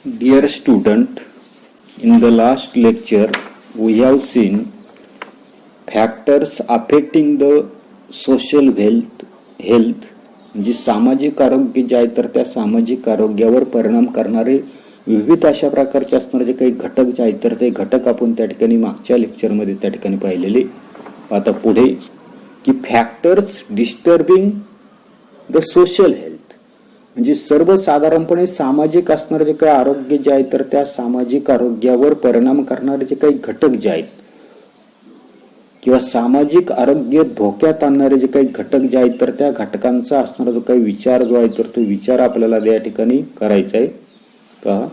Dear student, in the last lecture we have seen factors affecting the social health म्हणजे सामाजिक आरोग्य जे आहे तर त्या सामाजिक आरोग्यावर परिणाम करणारे विविध अशा प्रकारचे असणारे जे काही घटक जे आहेत तर ते घटक आपण त्या ठिकाणी मागच्या लेक्चरमध्ये त्या ठिकाणी पाहिलेले. आता पुढे की factors disturbing the social health म्हणजे सर्वसाधारणपणे सामाजिक असणारे जे काही आरोग्य जे आहे तर त्या सामाजिक आरोग्यावर परिणाम करणारे जे काही घटक जे आहेत किंवा सामाजिक आरोग्य धोक्यात आणणारे जे काही घटक जे आहेत तर त्या घटकांचा असणारा जो काही विचार जो आहे तर तो विचार आपल्याला या ठिकाणी करायचा आहे. पहा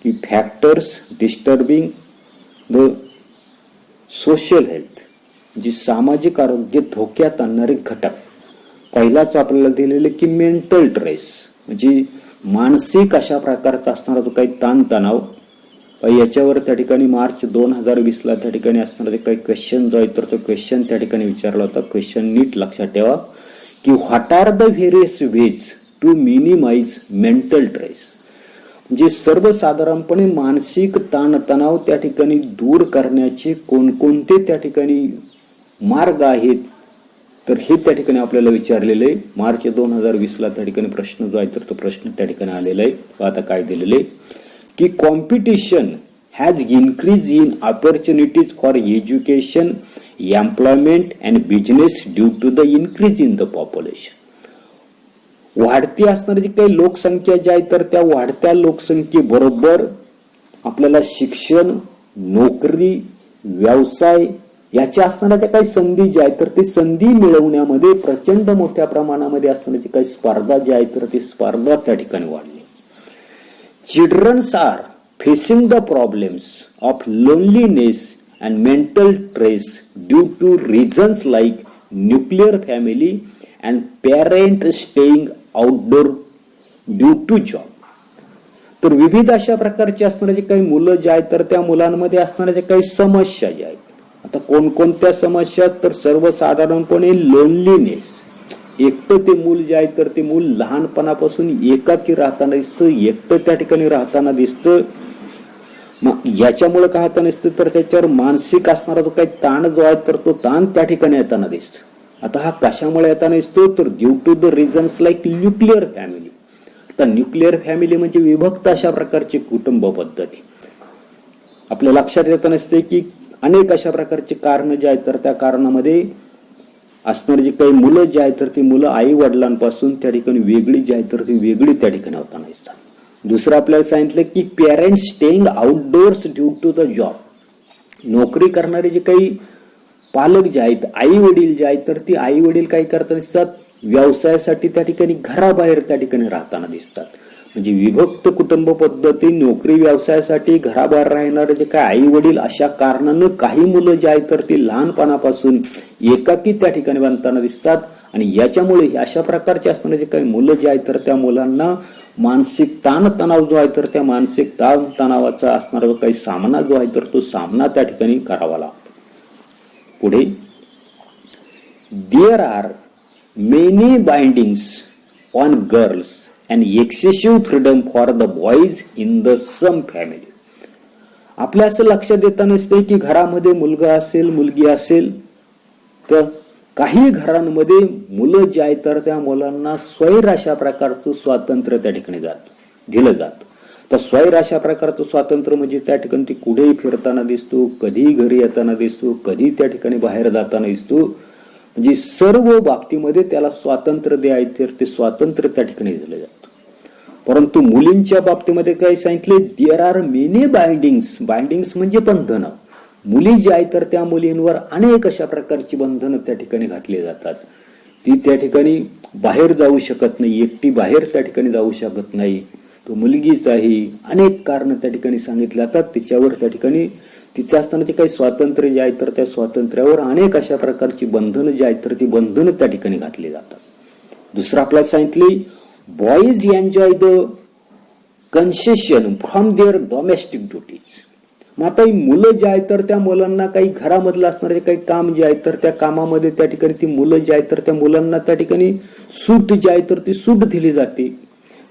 की factors disturbing the social health जी सामाजिक आरोग्य धोक्यात आणणारे घटक. पहिलाच आपल्याला दिलेले की मेंटल स्ट्रेस म्हणजे मानसिक अशा प्रकारचा असणारा जो काही ताणतणाव. याच्यावर त्या ठिकाणी मार्च 2020 ला त्या ठिकाणी असणारा जे काही क्वेश्चन जो आहे तर तो क्वेश्चन त्या ठिकाणी विचारला होता. क्वेश्चन नीट लक्षात ठेवा की what are the various ways to minimise mental stress म्हणजे सर्वसाधारणपणे मानसिक ताणतणाव त्या ठिकाणी दूर करण्याचे कोणकोणते त्या ठिकाणी मार्ग आहेत तर हे त्या ठिकाणी आपल्याला विचारलेले आहे. मार्च 2020 ला त्या ठिकाणी प्रश्न जो आहे तर तो प्रश्न त्या ठिकाणी आलेला आहे. आता काय दिलेले की competition has increase in opportunities for education employment and business due to the increase in the population. वाढती असणारी जी काही लोकसंख्या जी आहे तर त्या वाढत्या लोकसंख्येबरोबर आपल्याला शिक्षण नोकरी व्यवसाय याच्या असणाऱ्या ज्या काही संधी ज्या आहेत तर ते संधी मिळवण्यामध्ये प्रचंड मोठ्या प्रमाणामध्ये असणारी काही स्पर्धा जी आहे तर ती स्पर्धा त्या ठिकाणी वाढली. Childrens are facing the problems of loneliness and mental stress due to reasons like nuclear family and parent staying outdoor due to job. तर विविध अशा प्रकारचे असणारे जे काही मुलं जे आहेत तर त्या मुलांमध्ये असणाऱ्या ज्या काही समस्या ज्या आहेत. आता कोणकोणत्या समस्या तर सर्वसाधारणपणे लोनलीनेस एकटं ते मूल जे आहे तर ते मूल लहानपणापासून एकाकी राहताना दिसतं एकटं त्या ठिकाणी राहताना दिसतं. याच्यामुळे काय होताना दिसतं तर त्याच्यावर मानसिक असणारा जो काही ताण जो आहे तर तो ताण त्या ठिकाणी येताना दिसतो. आता हा कशामुळे येताना दिसतो तर due to the reasons like nuclear family. आता न्यूक्लिअर फॅमिली म्हणजे विभक्त अशा प्रकारची कुटुंब पद्धती. आपल्या लक्षात येताना दिसते की अनेक अशा प्रकारचे कारण जे आहेत तर त्या कारणामध्ये असणारी जी काही मुलं जी आहेत तर ती मुलं आई वडिलांपासून त्या ठिकाणी वेगळी जी आहेत तर ती वेगळी त्या ठिकाणी होताना दिसतात. दुसरं आपल्याला सांगितलं की parents staying outdoors due to the job. नोकरी करणारे जे काही पालक जे आहेत आई वडील जे आहेत तर ती आई वडील काय करताना दिसतात व्यवसायासाठी त्या ठिकाणी घराबाहेर त्या ठिकाणी राहताना दिसतात. म्हणजे विभक्त कुटुंब पद्धती नोकरी व्यवसायासाठी घराबाहेर राहणारे जे काही आई वडील अशा कारणानं काही मुलं जे आहेत तर ती लहानपणापासून एकाकी त्या ठिकाणी बांधताना दिसतात. आणि याच्यामुळे अशा प्रकारचे असणारे जे काही मुलं जे आहेत तर त्या मुलांना मानसिक ताणतणाव जो आहे तर त्या मानसिक ताणतणावाचा असणारा जो काही सामना जो आहे तर तो सामना त्या ठिकाणी करावा लागतो. पुढे there are many bindings on girls and excessive freedom for the boys in the some family. आपल्या असं लक्षात येताना दिसतंय की घरामध्ये मुलगा असेल मुलगी असेल तर काही घरांमध्ये मुलं जे आहेत तर त्या मुलांना स्वैर अशा प्रकारचं स्वातंत्र्य त्या ठिकाणी दिलं जातं. तर स्वैर अशा प्रकारचं स्वातंत्र्य म्हणजे त्या ठिकाणी ती कुठेही फिरताना दिसतो कधी घरी येताना दिसतो कधी त्या ठिकाणी बाहेर जाताना दिसतो. म्हणजे सर्व बाबतीमध्ये त्याला स्वातंत्र्य द्यायचे तर ते स्वातंत्र्य त्या ठिकाणी दिलं जातं. परंतु मुलींच्या बाबतीमध्ये काय सांगितले देअर आर मेनी बाइंडिंग्स म्हणजे बंधनं. मुली जी आहेत तर त्या मुलींवर अनेक अशा प्रकारची बंधनं त्या ठिकाणी घातली जातात. ती त्या ठिकाणी बाहेर जाऊ शकत नाही एकटी बाहेर त्या ठिकाणी जाऊ शकत नाही. तो मुलगीच आहे अनेक कारण त्या ठिकाणी सांगितले जातात. तिच्यावर त्या ठिकाणी तिचं असताना ते काही स्वातंत्र्य जे आहे तर त्या स्वातंत्र्यावर अनेक अशा प्रकारची बंधनं जी आहेत तर ती बंधनं त्या ठिकाणी घातली जातात. दुसरं आपल्याला सांगितले boys enjoy the concession from their domestic duties. मग आता मुलं जे आहेत तर त्या मुलांना काही घरामधलं असणारे काही काम जे आहे तर त्या कामामध्ये त्या ठिकाणी ती मुलं जे आहेत तर त्या मुलांना त्या ठिकाणी सूट जी आहे तर ती सूट दिली जाते.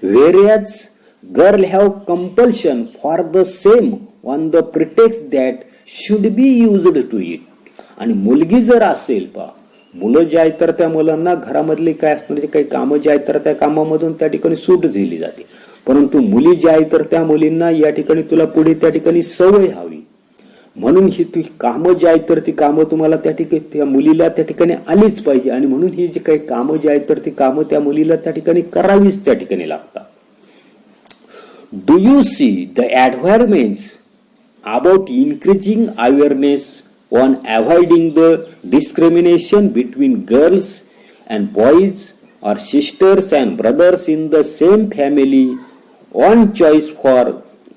Whereas girl have compulsion for the same on the pretext that should be used to it. आणि मुलगी जर असेल मुलं जे आहेत तर त्या मुलांना घरामधले काय असणारे काही कामं जे आहेत तर त्या कामामधून त्या ठिकाणी सूट दिली जाते, परंतु मुली ज्या आहेत तर त्या मुलींना या ठिकाणी तुला पुढे त्या ठिकाणी सवय हवी म्हणून ही ती कामं जी आहेत तर ती कामं तुम्हाला त्या ठिकाणी त्या मुलीला त्या ठिकाणी आलीच पाहिजे आणि म्हणून ही जी काही कामं जी आहेत तर ती कामं त्या मुलीला त्या ठिकाणी करावीच त्या ठिकाणी लागतात. Do you see the advertisements about increasing awareness on avoiding the discrimination between girls and boys or sisters and brothers in the same family, on choice for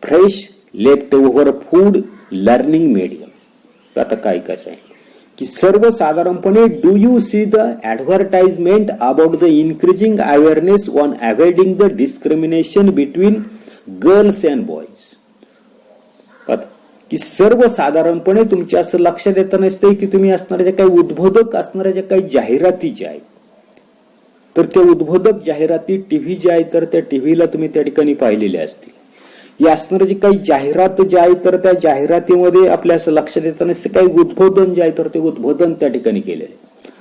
fresh leftover food, learning medium. आता काय कसं आहे की सर्वसाधारणपणे do you see the advertisement about the increasing awareness on avoiding the discrimination between girls and boys. की सर्वसाधारणपणे तुमच्या असं लक्षात येतं नसतं की तुम्ही असणाऱ्या ज्या काही उद्बोधक असणाऱ्या ज्या काही जाहिराती ज्या आहेत तर त्या उद्बोधक जाहिराती टीव्ही ज्या आहेत तर त्या टीव्हीला तुम्ही त्या ठिकाणी पाहिलेल्या असतील. या असणाऱ्या जी काही जाहिरात ज्या आहेत तर त्या जाहिरातीमध्ये आपल्या असं लक्षात येतं नसतं काही उद्बोधन जे आहे तर ते उद्बोधन त्या ठिकाणी केलेले.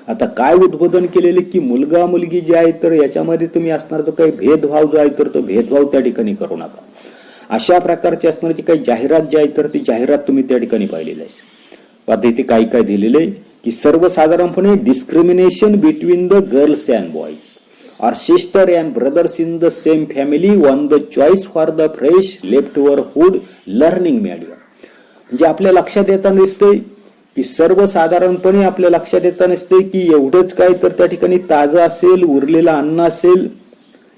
आता काय उद्बोधन केलेले की मुलगा मुलगी जे आहे तर याच्यामध्ये तुम्ही असणार जो काही भेदभाव जो आहे तर तो भेदभाव त्या ठिकाणी करू नका, अशा प्रकारची असणारी काही जाहिरात जी आहे तर ती जाहिरात तुम्ही त्या ठिकाणी पाहिलेली आहे. आता इथे काय काय दिलेलं आहे की सर्वसाधारणपणे discrimination between the girls and boys or sister and brothers in the same family on the choice for the fresh left over food learning media. म्हणजे आपल्या लक्षात येता नसते की सर्वसाधारणपणे आपल्या लक्षात येता नसते की एवढंच काय तर त्या ठिकाणी ताजं असेल उरलेलं अन्न असेल,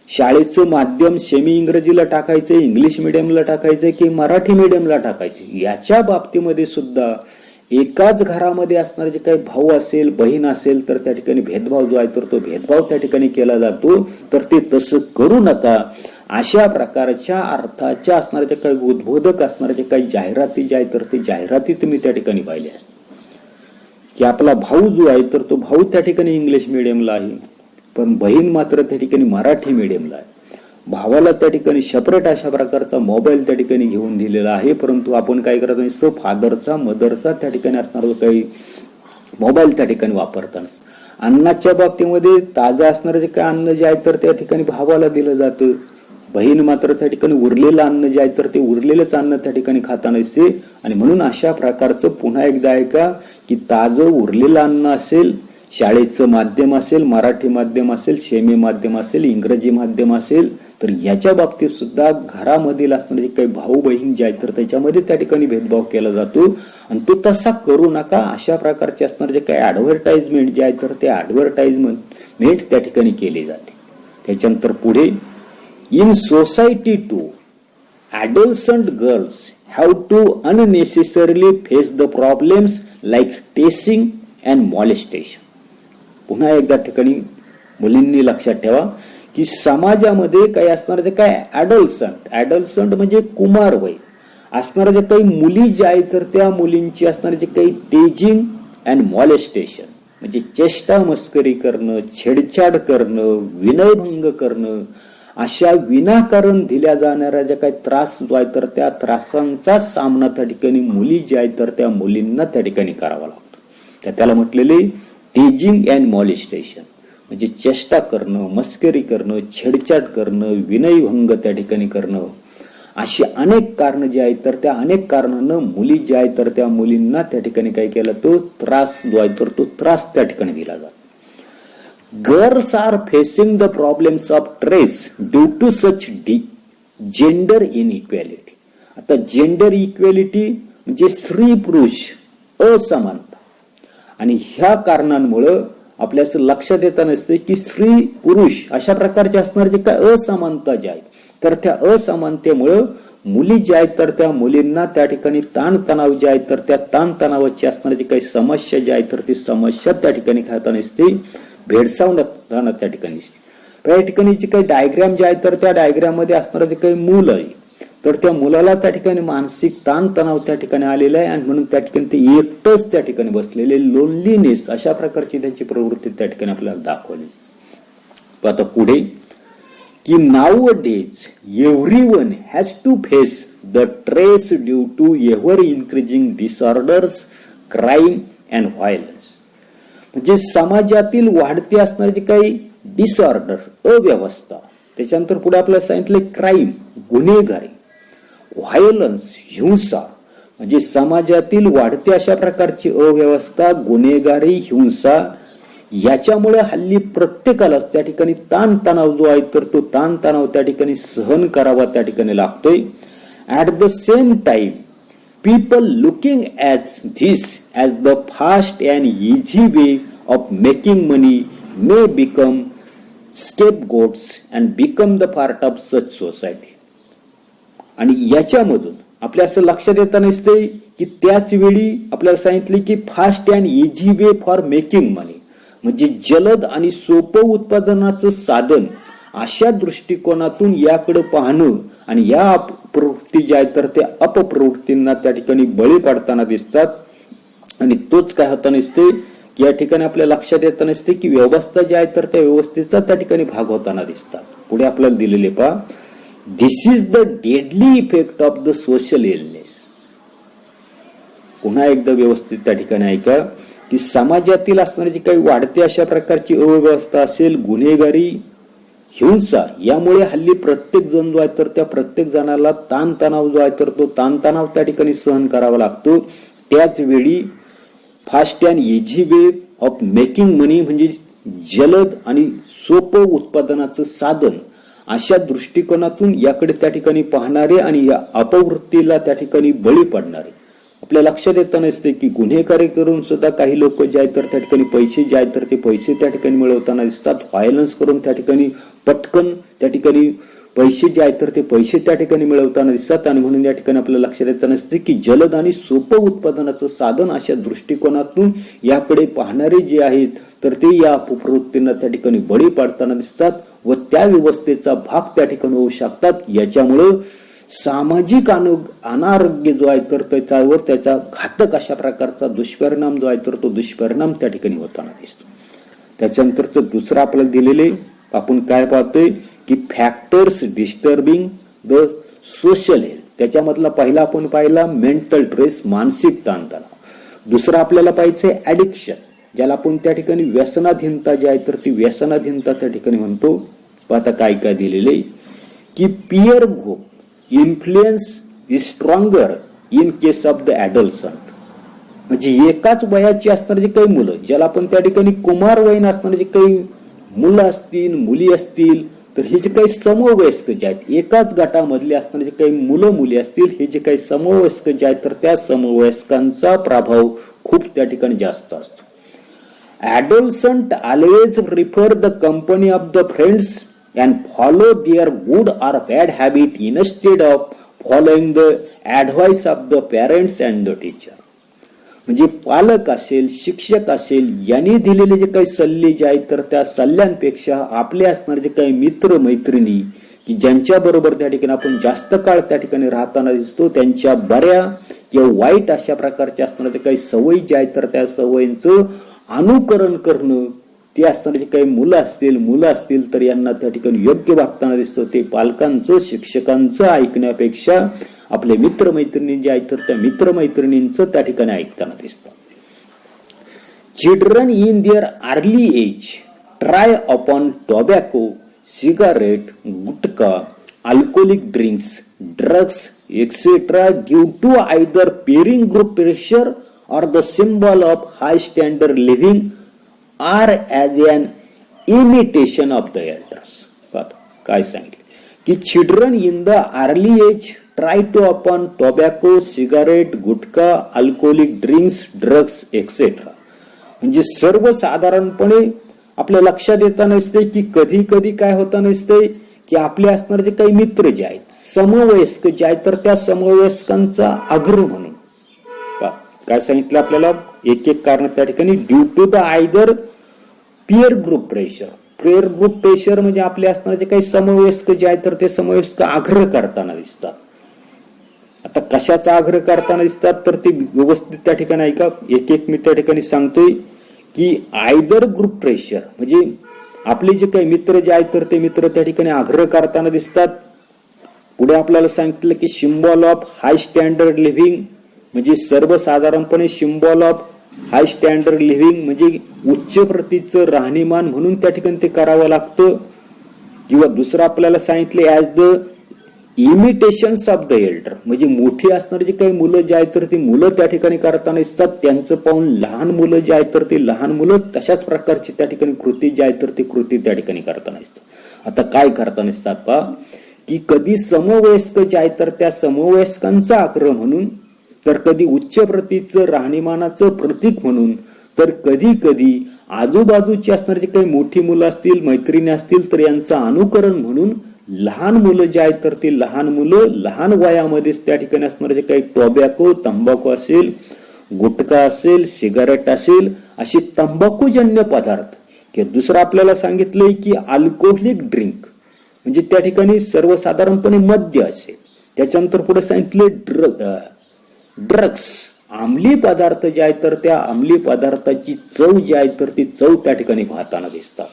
शाळेचं माध्यम सेमी इंग्रजीला टाकायचं, इंग्लिश मिडियमला टाकायचं की मराठी मिडियमला टाकायचे, याच्या बाबतीमध्ये सुद्धा एकाच घरामध्ये असणारे जे काही भाऊ असेल बहीण असेल तर त्या ठिकाणी भेदभाव जो आहे तर तो भेदभाव त्या ठिकाणी केला जातो. तर ते तसं करू नका, अशा प्रकारच्या अर्थाच्या असणाऱ्या ज्या काही उद्बोधक असणाऱ्या ज्या काही जाहिराती ज्या आहेत तर ते जाहिराती तुम्ही त्या ठिकाणी पाहिल्या असतात की आपला भाऊ जो आहे तर तो भाऊ त्या ठिकाणी इंग्लिश मिडियमला आहे पण बहीण मात्र त्या ठिकाणी मराठी मिडियमला आहे. भावाला त्या ठिकाणी सेपरेट अशा प्रकारचा मोबाईल त्या ठिकाणी घेऊन दिलेला आहे, परंतु आपण काय करत नाही फादरचा मदरचा त्या ठिकाणी असणारा काही मोबाईल त्या ठिकाणी वापरताना. अन्नाच्या बाबतीमध्ये ताजं असणारं जे काही अन्न जे आहे तर त्या ठिकाणी भावाला दिलं जातं, बहीण मात्र त्या ठिकाणी उरलेलं अन्न जे आहे तर ते उरलेलंच अन्न त्या ठिकाणी खाताना असते. आणि म्हणून अशा प्रकारचं पुन्हा एकदा आहे का की ताजं उरलेलं अन्न असेल, शाळेचं माध्यम असेल, मराठी माध्यम असेल, सेमी माध्यम असेल, इंग्रजी माध्यम असेल तर याच्या बाबतीत सुद्धा घरामधील असणारे काही भाऊ बहीण जे आहेत तर त्याच्यामध्ये त्या ठिकाणी भेदभाव केला जातो आणि तो तसा करू नका. अशा प्रकारचे असणारे जे काही ऍडव्हर्टाइजमेंट जे आहे तर ते ऍडव्हर्टाइजमेंट त्या ठिकाणी केले जाते. त्याच्यानंतर पुढे in society to adolescent girls have to unnecessarily face the problems like teasing and molestation. पुन्हा एकदा ठिकाणी मुलींनी लक्षात ठेवा की समाजामध्ये काही असणारे जे काय ऍडल्संट म्हणजे कुमार वय असणारे जे काही मुली जे आहेत तर त्या मुलींची असणारे जे काही टेजिंग अँड मॉलेस्टेशन म्हणजे चेष्टा मस्करी करणं, छेडछाड करणं, विनयभंग करणं, अशा विनाकारण दिल्या जाणाऱ्या ज्या काही त्रास जो आहे तर त्या त्रासांचा सामना त्या ठिकाणी मुली ज्या आहेत तर त्या मुलींना त्या ठिकाणी करावा लागतो. त्याला म्हटलेले टेजिंग अँड मॉलेस्टेशन म्हणजे चेष्टा करणं, मस्करी करणं, छेडछाड करणं, विनयभंग त्या ठिकाणी करणं, अशी अनेक कारण जे आहेत तर त्या अनेक कारणानं मुली ज्या आहेत तर त्या मुलींना त्या ठिकाणी काय केला तो त्रास जो आहे तर तो त्रास त्या ठिकाणी दिला जातो. Girls are facing the problems of stress due to such gender inequality. आता जेंडर इक्वॅलिटी म्हणजे स्त्री पुरुष असमानता आणि ह्या कारणांमुळं आपल्या असं लक्षात येता नसते की स्त्री पुरुष अशा प्रकारचे असणार जे काय असमानता ज्या आहेत तर त्या असमानतेमुळं मुली ज्या आहेत तर त्या मुलींना त्या ठिकाणी ताणतणाव जे आहेत तर त्या ताणतणावाची असणारी काही समस्या ज्या आहेत तर ती समस्या त्या ठिकाणी खाताना असते, भेडसावणं त्या ठिकाणी दिसते. त्या ठिकाणी जे काही डायग्राम जे आहेत तर त्या डायग्राम मध्ये असणारं जे काही मूल आहे तर त्या मुलाला त्या ठिकाणी मानसिक ताणतणाव त्या ठिकाणी आलेला आहे आणि म्हणून त्या ठिकाणी ते एकटंच त्या ठिकाणी बसलेले, लोनलीनेस अशा प्रकारची त्यांची प्रवृत्ती त्या ठिकाणी आपल्याला दाखवली. आता पुढे की nowadays everyone has to face the stress due to ever increasing disorders, crime and violence. म्हणजे समाजातील वाढते असणारे जे काही डिसऑर्डर्स, अव्यवस्था, त्याच्यानंतर पुढे आपल्याला सांगितलं क्राईम, गुन्हेगारी, व्हायलन्स, हिंसा, म्हणजे समाजातील वाढते अशा प्रकारची अव्यवस्था, गुन्हेगारी, हिंसा, याच्यामुळे हल्ली प्रत्येकालाच त्या ठिकाणी ताणतणाव जो आहे तर तो ताणतणाव त्या ठिकाणी सहन करावा त्या ठिकाणी लागतोय. At the same time people looking at this as the fast and easy way of making money may become scapegoats and become the part of such society. आणि याच्यामधून आपल्या असं लक्षात येताना दिसतंय की त्याच वेळी आपल्याला सांगितले की fast and easy way for making money, म्हणजे जलद आणि सोपं उत्पादनाचं साधन, अशा दृष्टिकोनातून याकडे पाहणं आणि या प्रवृत्ती ज्या आहेत तर त्या अपप्रवृत्तींना त्या ठिकाणी बळी पडताना दिसतात. आणि तोच काय होताना दिसते की या ठिकाणी आपल्या लक्षात येताना दिसते की व्यवस्था ज्या आहेत तर त्या व्यवस्थेचा त्या ठिकाणी भाग होताना दिसतात. पुढे आपल्याला दिलेले पहा, this is the deadly effect of the social illness. पुन्हा एकदा व्यवस्थित त्या ठिकाणी ऐका की समाजातील असणारी जी काही वाढते अशा प्रकारची अव्यवस्था असेल, गुन्हेगारी, हिंसा, यामुळे हल्ली प्रत्येक जण जो आहे तर त्या प्रत्येक जणाला ताणतणाव जो आहे तर तो ताणतणाव त्या ठिकाणी सहन करावा लागतो. त्याच वेळी fast and easy way of making money, म्हणजे जलद आणि सोपं उत्पादनाचं साधन, अशा दृष्टिकोनातून याकडे त्या ठिकाणी पाहणारे आणि या अपवृत्तीला त्या ठिकाणी बळी पडणारे आपल्या लक्षात येताना असते की गुन्हेगारी करून सुद्धा काही लोक जे आहेत तर त्या ठिकाणी पैसे जे आहेत तर ते पैसे त्या ठिकाणी मिळवताना दिसतात. व्हायलन्स करून त्या ठिकाणी पटकन त्या ठिकाणी पैसे जे आहेत तर ते पैसे त्या ठिकाणी मिळवताना दिसतात. आणि म्हणून या ठिकाणी आपल्याला लक्षात येताना असते की जलद आणि सोपं उत्पादनाचं साधन, अशा दृष्टिकोनातून याकडे पाहणारे जे आहेत तर ते या अपप्रवृत्तींना त्या ठिकाणी बळी पडताना दिसतात व त्या व्यवस्थेचा भाग त्या ठिकाणी होऊ शकतात. याच्यामुळं सामाजिक अनारोग्य जो आहे तर त्याच्यावर त्याचा घातक अशा प्रकारचा दुष्परिणाम जो आहे तर तो दुष्परिणाम त्या ठिकाणी होताना दिसतो. त्याच्यानंतरच दुसरं आपल्याला दिलेले आपण काय पाहतोय की factors disturbing the social health. त्याच्यामधला पहिला आपण पाहिला मेंटल स्ट्रेस, मानसिक ताणतणाव. दुसरं आपल्याला पाहिजे ऍडिक्शन, ज्याला आपण त्या ठिकाणी व्यसनाधीनता जी आहे तर ती व्यसनाधीनता त्या ठिकाणी म्हणतो. आता काय काय दिलेले की peer group influence is stronger in case of the adolescent, म्हणजे एकाच वयाची असणारी जे काही मुलं, ज्याला आपण त्या ठिकाणी कुमार वयीन असणारे जे काही मुलं असतील, मुली असतील, तर हे जे काही समवयस्क जे आहेत, एकाच गटामधले असणारे जे काही मुलं मुली असतील, हे जे काही समवयस्क जे आहेत तर त्या समवयस्कांचा प्रभाव खूप त्या ठिकाणी जास्त असतो. Adolescent always prefer the company of the friends and follow their good or bad habit instead of following the advice of the parents and the teacher. म्हणजे पालक असेल, शिक्षक असेल, यांनी दिलेले जे काही सल्ले जे आहेत तर त्या सल्ल्यांपेक्षा आपले असणारे जे काही मित्र मैत्रिणी की ज्यांच्या बरोबर त्या ठिकाणी आपण जास्त काळ त्या ठिकाणी राहताना दिसतो, त्यांच्या बऱ्या किंवा वाईट अशा प्रकारच्या असणारे काही सवयी ज्या आहेत तर त्या सवयींचं अनुकरण करणं, ते असणारे जे काही मुलं असतील तर यांना त्या ठिकाणी योग्य वागताना दिसतं. ते पालकांचं, शिक्षकांचं ऐकण्यापेक्षा आपले मित्रमैत्रिणी जे आहेत तर त्या मित्रमैत्रिणींचं त्या ठिकाणी ऐकताना दिसतं. Children in their early age try upon tobacco, cigarette, gutkha, alcoholic drinks, drugs etcetera due to either pairing group pressure or the symbol of high standard living are as an imitation of the elders. काय सांगितले की children in the early age try to upon tobacco, cigarette, gutkha, alcoholic drinks, drugs etcetera, म्हणजे सर्वसाधारणपणे आपल्या लक्षात येताना दिसते की कधी कधी काय होताना दिसते की आपले असणारे जे काही मित्र जे आहेत, समवयस्क जे आहेत तर त्या समवयस्कांचा आग्रह म्हणून काय सांगितलं आपल्याला, एक एक कारण त्या ठिकाणी due to the either peer group pressure. Peer group pressure म्हणजे आपले असणारे जे काही समवयस्क जे आहेत तर ते समवयस्क आग्रह करताना दिसतात. आता कशाचा आग्रह करताना दिसतात तर ते व्यवस्थित त्या ठिकाणी ऐका, एक एक मी त्या ठिकाणी सांगतोय की आयदर ग्रुप प्रेशर म्हणजे आपले जे काही मित्र जे आहेत तर ते मित्र त्या ठिकाणी आग्रह करताना दिसतात. पुढे आपल्याला सांगितलं की symbol of high standard living म्हणजे सर्वसाधारणपणे symbol of high standard living म्हणजे उच्च प्रतीचं राहणीमान म्हणून त्या ठिकाणी ते करावं लागतं. किंवा दुसरं आपल्याला सांगितले as the imitations of the elder म्हणजे मोठी असणारी जी काही मुलं जे आहेत तर ती मुलं त्या ठिकाणी करताना दिसतात. त्यांचं पाहून लहान मुलं जे आहेत तर ते लहान मुलं तशाच प्रकारची त्या ठिकाणी कृती जी आहे तर ती कृती त्या ठिकाणी करताना दिसतात. आता काय करताना दिसतात पहा की कधी समवयस्क जे आहेत तर त्या समवयस्कांचा आग्रह म्हणून, तर कधी उच्च प्रतीचं राहणीमानाचं प्रतीक म्हणून, तर कधी कधी आजूबाजूची असणारी जी काही मोठी मुलं असतील, मैत्रिणी असतील तर यांचं अनुकरण म्हणून लहान मुलं जे आहेत तर ती लहान मुलं लहान वयामध्येच त्या ठिकाणी असणारे जे काही टोबॅको तंबाखू असेल, गुटखा असेल, सिगारेट असेल असे तंबाखूजन्य पदार्थ किंवा दुसरं आपल्याला सांगितलंय की अल्कोहोलिक ड्रिंक म्हणजे त्या ठिकाणी सर्वसाधारणपणे मद्य असेल. त्याच्यानंतर पुढे सांगितले ड्रग्स अंमली पदार्थ जे आहेत तर त्या अंमली पदार्थाची चव जी आहे तर ती चव त्या ठिकाणी पाहताना दिसतात.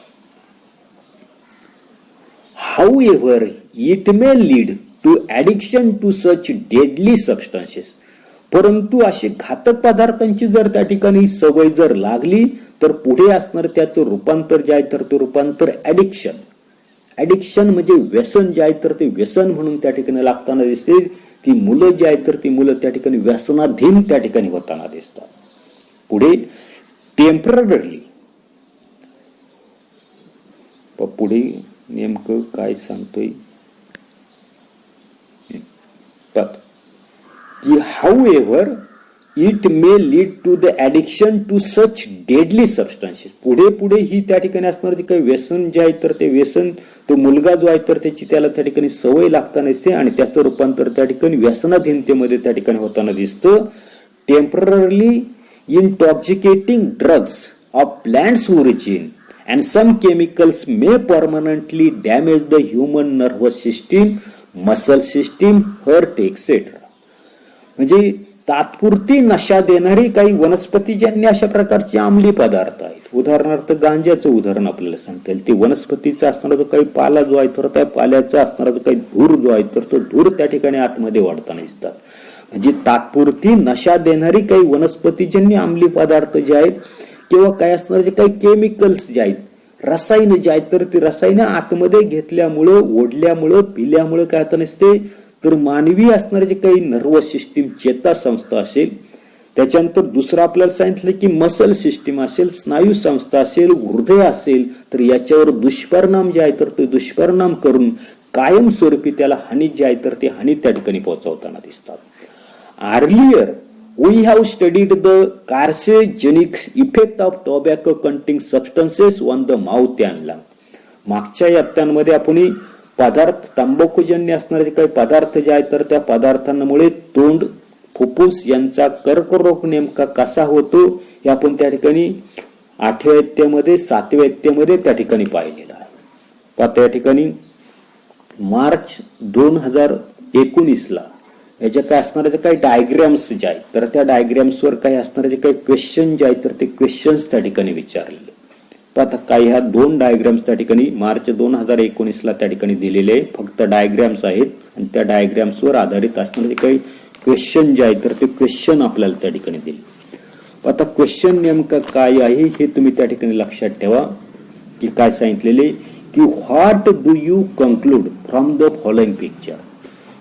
However, it may lead to addiction to such deadly substances. परंतु अशी घातक पदार्थांची जर त्या ठिकाणी सवय जर लागली तर पुढे असणार त्याचं रूपांतर जे आहे तर ते रूपांतर ऍडिक्शन म्हणजे व्यसन जे आहे तर ते व्यसन म्हणून त्या ठिकाणी लागताना दिसते. ती मुलं जी आहेत तर ती मुलं त्या ठिकाणी व्यसनाधीन त्या ठिकाणी होताना दिसतात. पुढे टेम्पररली पुढे नेमकं काय सांगतोय की however it may lead to the addiction to such deadly substances. पुढे पुढे ही त्या ठिकाणी असणार जे काही व्यसन जे आहे तर ते व्यसन तो मुलगा जो आहे तर त्याची त्याला त्या ठिकाणी सवय लागताना दिसते आणि त्याचं रूपांतर त्या ठिकाणी व्यसनाधीनतेमध्ये त्या ठिकाणी होताना दिसतं. Temporarily intoxicating drugs of plants origin and some chemicals may permanently damage the human nervous system, muscle system, heart, etc. म्हणजे तात्पुरती नशा देणारी काही वनस्पतीजन्य अशा प्रकारचे अंमली पदार्थ आहेत. उदाहरणार्थ गांजाचं उदाहरण आपल्याला सांगता येईल. ते वनस्पतीचा असणारा जो काही पाला जो आहे तर त्या पाल्याचा असणारा जो काही धूर जो आहे तर तो धूर त्या ठिकाणी आतमध्ये वाढताना दिसतात. म्हणजे तात्पुरती नशा देणारी काही वनस्पतीजन्य अंमली पदार्थ जे आहेत किंवा काय असणार जे काही केमिकल्स जे आहेत, रसायन जे आहेत तर ती रसायन आतमध्ये घेतल्यामुळं, ओढल्यामुळं, पिल्यामुळं काय आता नसते तर मानवी असणारे जे काही नर्वस सिस्टीम चेता संस्था असेल, त्याच्यानंतर दुसरं आपल्याला सांगितलं की मसल सिस्टीम असेल, स्नायू संस्था असेल, हृदय असेल तर याच्यावर दुष्परिणाम जे आहे तर ते दुष्परिणाम करून कायमस्वरूपी त्याला हानी जी आहे तर ती हानी त्या ठिकाणी पोहोचवताना दिसतात. Earlier we have studied the carcinogenic effect of tobacco containing substances on the mouth and lung. मागच्या इयत्तांमध्ये आपण पदार्थ तंबाखूजन्य असणारे काही पदार्थ जे आहेत तर त्या पदार्थांमुळे तोंड, फुफ्फुस यांचा कर्करोग नेमका कसा होतो हे आपण त्या ठिकाणी 8व्या इयत्तेमध्ये 7व्या इयत्तेमध्ये त्या ठिकाणी पाहिलेलं आहे. त्या ठिकाणी मार्च 2019 ला याच्या काय असणारे काही डायग्राम्स जे आहेत तर त्या डायग्राम्सवर काही असणारे जे काही क्वेश्चन जे आहेत तर ते क्वेश्चन्स त्या ठिकाणी विचारलेले. आता काही ह्या 2 डायग्राम्स त्या ठिकाणी मार्च 2019 ला त्या ठिकाणी दिलेले फक्त डायग्राम्स आहेत आणि त्या डायग्राम्सवर आधारित असणारे काही क्वेश्चन जे आहेत तर ते क्वेश्चन आपल्याला त्या ठिकाणी दिले. आता क्वेश्चन नेमका काय आहे हे तुम्ही त्या ठिकाणी लक्षात ठेवा की काय सांगितलेले की what do you conclude from the following picture.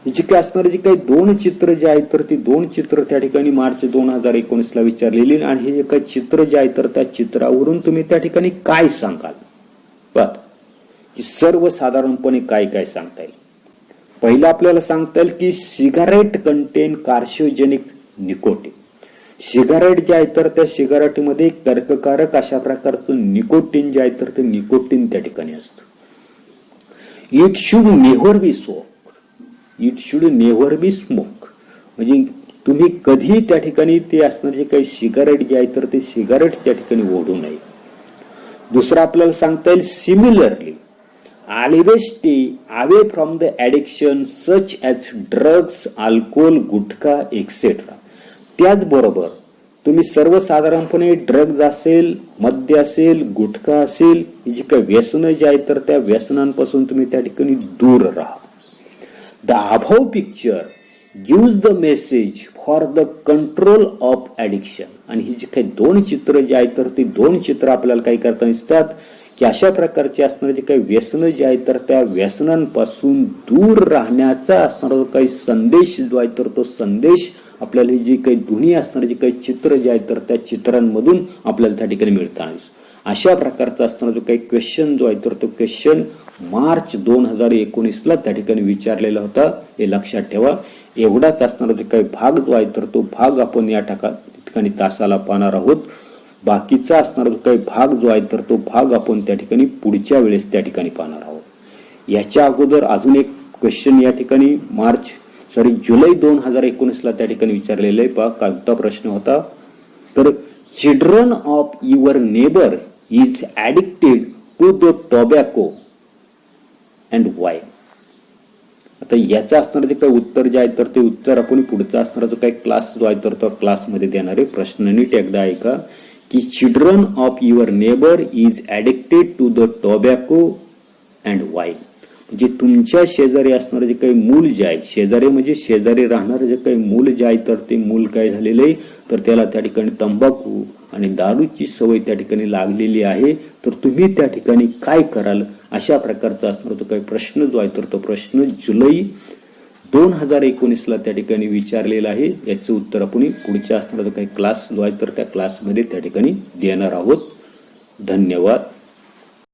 जी काय असणारे जे काही 2 चित्र जे आहेत तर ती 2 चित्र त्या ठिकाणी मार्च 2019 ला विचारलेली आणि हे काही चित्र जे आहे तर त्या चित्रावरून तुम्ही त्या ठिकाणी काय सांगाल की सर्वसाधारणपणे काय काय सांगता येईल. पहिलं आपल्याला सांगता येईल की cigarette content carcinogenic nicotine. Cigarette जे आहे तर त्या सिगारेटमध्ये कर्ककारक अशा प्रकारचं निकोटीन जे आहे तर ते निकोटीन त्या ठिकाणी असतं. It should never B smoke. It should never B smoke म्हणजे तुम्ही कधी त्या ठिकाणी ते असणारे जे काही सिगारेट जे आहे तर ते सिगारेट त्या ठिकाणी ओढू नये. दुसरं आपल्याला सांगता येईल similarly always stay away from the addiction such as drugs, alcohol, gutkha etcetera. त्याचबरोबर तुम्ही सर्वसाधारणपणे ड्रग्ज असेल, मद्य असेल, गुटखा असेल, ही जी काही व्यसनं जी आहेत तर त्या व्यसनांपासून तुम्ही त्या ठिकाणी दूर राहा. The above picture gives the message for the control of addiction. आणि ही जी काही दोन चित्र जी आहेत तर ती दोन चित्र आपल्याला काही करताना दिसतात की अशा प्रकारचे असणारे जे काही व्यसनं जे आहेत तर त्या व्यसनांपासून दूर राहण्याचा असणारा जो काही संदेश जो आहे तर तो संदेश आपल्याला जी काही दोन्ही असणारे जे काही चित्र जे आहेत तर त्या चित्रांमधून आपल्याला त्या ठिकाणी मिळताना अशा प्रकारचा असणारा जो काही क्वेश्चन जो आहे तर तो क्वेश्चन मार्च 2019ला त्या ठिकाणी विचारलेला होता. हे लक्षात ठेवा. एवढाच असणारा जो काही भाग जो आहे तर तो भाग आपण या ठिकाणी तासाला पाहणार आहोत. बाकीचा असणारा जो काही भाग जो आहे तर तो भाग आपण त्या ठिकाणी पुढच्या वेळेस त्या ठिकाणी पाहणार आहोत. याच्या अगोदर अजून एक क्वेश्चन या ठिकाणी जुलै 2019ला त्या ठिकाणी विचारलेलं आहे. पहा कोणता प्रश्न होता तर children of your neighbour is addicted to the tobacco and why. आता याचं असणारं जे काही उत्तर जे आहे तर ते उत्तर आपण पुढचा असणारा जो काही क्लास जो आहे तर तो क्लासमध्ये देणार आहे. प्रश्न नीट एकदा ऐका की children of your neighbour is addicted to the tobacco and why. म्हणजे तुमच्या शेजारी असणारं जे काही मूल जे आहे, शेजारी म्हणजे शेजारी राहणारं जे काही मूल जे आहे तर ते मूल काय झालेलं आहे तर त्याला त्या ठिकाणी तंबाखू आणि दारूची सवय त्या ठिकाणी लागलेली आहे. तर तुम्ही त्या ठिकाणी काय कराल अशा प्रकारचा असणारा जो काही प्रश्न जो आहे तर तो प्रश्न जुलै 2019ला त्या ठिकाणी विचारलेला आहे. याचं उत्तर आपण पुढच्या असणारा जो काही क्लास जो आहे तर त्या क्लासमध्ये त्या ठिकाणी देणार आहोत. धन्यवाद.